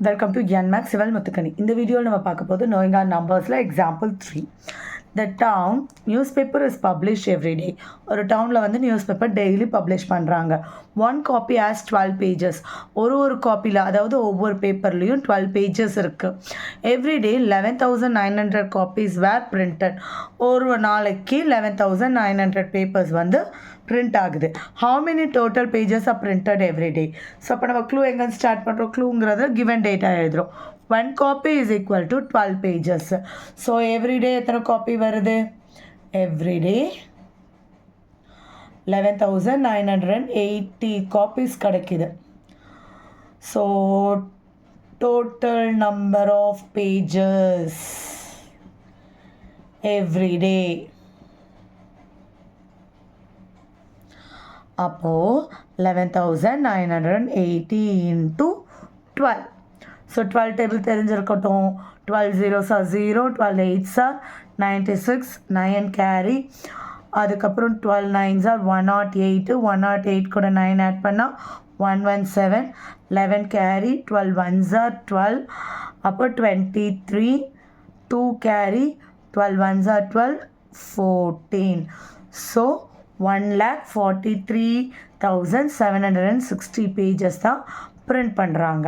Welcome to Yanmax Civil Muthukani. In the video, we will talk about knowing our numbers. Like example 3. The town newspaper is published every day. ஒரு டவுனில் வந்து news paper daily publish பண்ணுறாங்க. One copy has 12 pages. ஒரு காப்பியில் அதாவது ஒவ்வொரு பேப்பர்லேயும் 12 pages இருக்குது. Everyday 11,900 copies were printed. ஒரு நாளைக்கு 11,900 பேப்பர்ஸ் வந்து பிரிண்ட் ஆகுது. How many total pages are printed everyday. So அப்போ நம்ம க்ளூ எங்கே ஸ்டார்ட் பண்ணுறோம், க்ளூங்கிறத கிவன் டேட்டா எழுதுகிறோம். 1 copy is equal to 12 pages. So everyday எத்தனை காப்பி வருது, everyday 11,980 copies கிடைக்குது. So total number of pages everyday அப்போது 11,980 into 12. ஸோ 12 டேபிள் தெரிஞ்சிருக்கட்டும். 12 zeros are 0, 12 8s are 96, 9 carry. அதுக்கப்புறம் 12 9s are 108, 108 கூட 9 ஆட் பண்ணால் 117, 11 கேரி, 12 1s are 12, அப்போ 23, 2 carry, 12 1s are 12, 14. So 1,43,760 pages தான் பிரிண்ட் பண்ணுறாங்க.